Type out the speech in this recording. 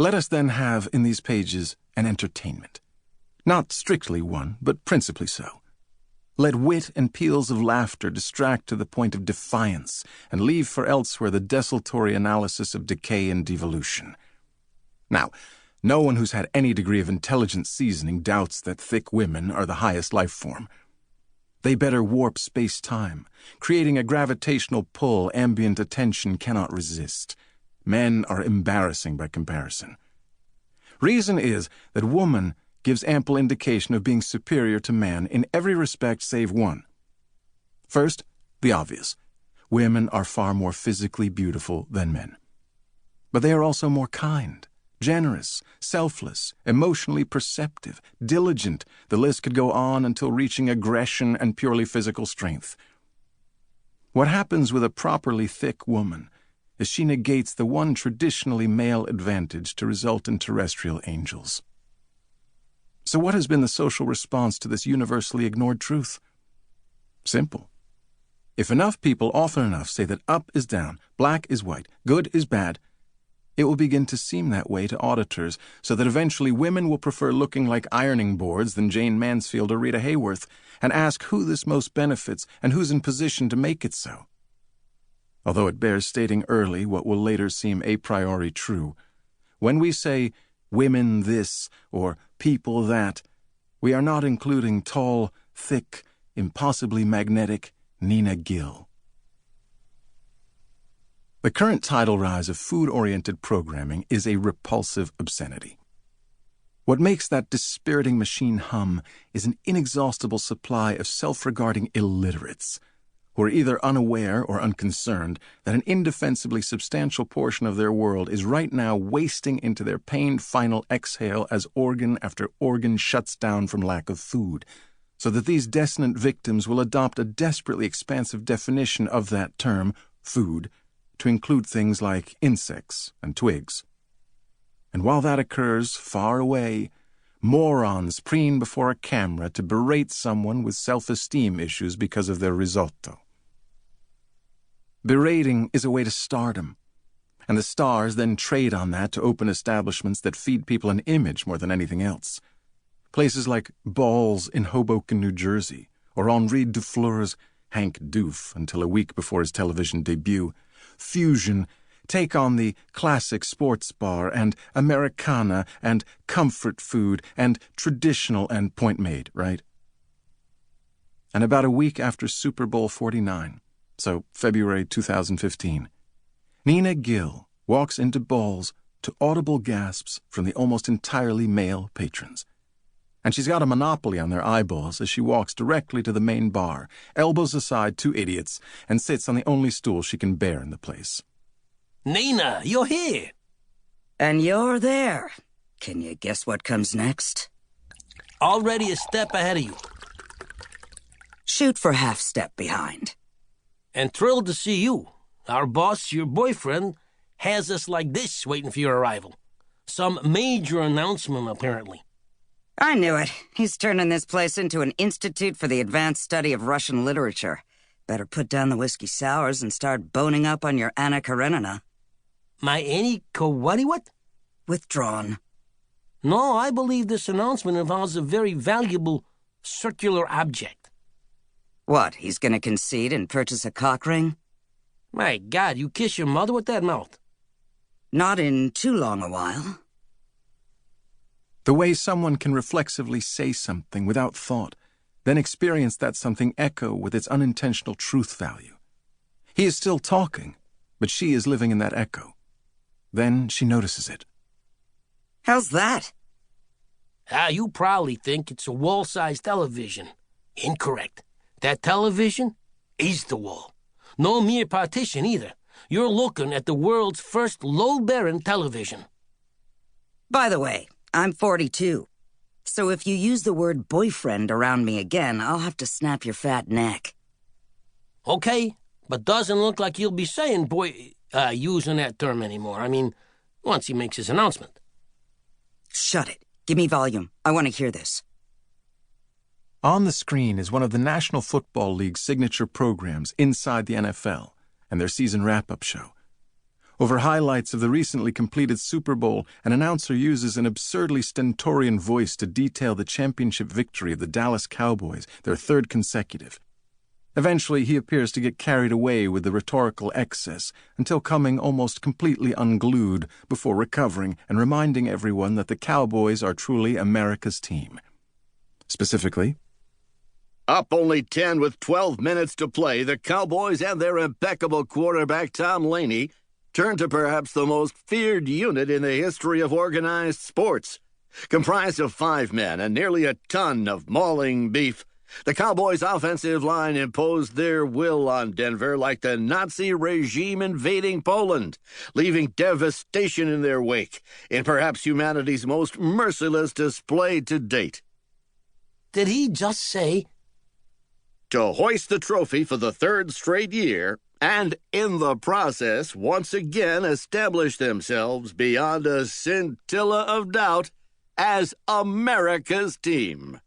Let us then have in these pages an entertainment. Not strictly one, but principally so. Let wit and peals of laughter distract to the point of defiance, and leave for elsewhere the desultory analysis of decay and devolution. Now, no one who's had any degree of intelligent seasoning doubts that thick women are the highest life form. They better warp space-time, creating a gravitational pull ambient attention cannot resist. Men are embarrassing by comparison. Reason is that woman gives ample indication of being superior to man in every respect save one. First, the obvious. Women are far more physically beautiful than men. But they are also more kind, generous, selfless, emotionally perceptive, diligent. The list could go on until reaching aggression and purely physical strength. What happens with a properly thick woman is she negates the one traditionally male advantage to result in terrestrial angels. So what has been the social response to this universally ignored truth? Simple. If enough people often enough say that up is down, black is white, good is bad, it will begin to seem that way to auditors, so that eventually women will prefer looking like ironing boards than Jane Mansfield or Rita Hayworth, and ask who this most benefits and who's in position to make it so. Although it bears stating early what will later seem a priori true, when we say women this or people that, we are not including tall, thick, impossibly magnetic Nina Gill. The current tidal rise of food-oriented programming is a repulsive obscenity. What makes that dispiriting machine hum is an inexhaustible supply of self-regarding illiterates who are either unaware or unconcerned that an indefensibly substantial portion of their world is right now wasting into their pained final exhale as organ after organ shuts down from lack of food, so that these dissonant victims will adopt a desperately expansive definition of that term, food, to include things like insects and twigs. And while that occurs far away, morons preen before a camera to berate someone with self-esteem issues because of their risotto. Berating is a way to stardom, and the stars then trade on that to open establishments that feed people an image more than anything else. Places like Balls in Hoboken, New Jersey, or Henri Dufleur's Hank Doof until a week before his television debut, Fusion, take on the classic sports bar and Americana and comfort food and traditional and point made, right? And about a week after Super Bowl 49, so February 2015, Nina Gill walks into Balls to audible gasps from the almost entirely male patrons. And she's got a monopoly on their eyeballs as she walks directly to the main bar, elbows aside two idiots, and sits on the only stool she can bear in the place. Nina, you're here. And you're there. Can you guess what comes next? Already a step ahead of you. Shoot for half step behind. And thrilled to see you. Our boss, your boyfriend, has us like this waiting for your arrival. Some major announcement, apparently. I knew it. He's turning this place into an institute for the advanced study of Russian literature. Better put down the whiskey sours and start boning up on your Anna Karenina. My Annie what? Withdrawn. No, I believe this announcement involves a very valuable circular object. What, he's gonna concede and purchase a cock ring? My God, you kiss your mother with that mouth? Not in too long a while. The way someone can reflexively say something without thought, then experience that something echo with its unintentional truth value. He is still talking, but she is living in that echo. Then she notices it. How's that? You probably think it's a wall-sized television. Incorrect. That television is the wall. No mere partition either. You're looking at the world's first load-bearing television. By the way, I'm 42. So if you use the word boyfriend around me again, I'll have to snap your fat neck. Okay, but doesn't look like you'll be saying using that term anymore. I mean, once he makes his announcement. Shut it. Give me volume. I want to hear this. On the screen is one of the National Football League's signature programs inside the NFL and their season wrap-up show. Over highlights of the recently completed Super Bowl, an announcer uses an absurdly stentorian voice to detail the championship victory of the Dallas Cowboys, their third consecutive. Eventually, he appears to get carried away with the rhetorical excess until coming almost completely unglued before recovering and reminding everyone that the Cowboys are truly America's team. Specifically, up only 10 with 12 minutes to play, the Cowboys and their impeccable quarterback Tom Laney turn to perhaps the most feared unit in the history of organized sports. Comprised of 5 men and nearly a ton of mauling beef, the Cowboys' offensive line imposed their will on Denver like the Nazi regime invading Poland, leaving devastation in their wake in perhaps humanity's most merciless display to date. Did he just say? To hoist the trophy for the 3rd straight year, and in the process once again establish themselves beyond a scintilla of doubt as America's team.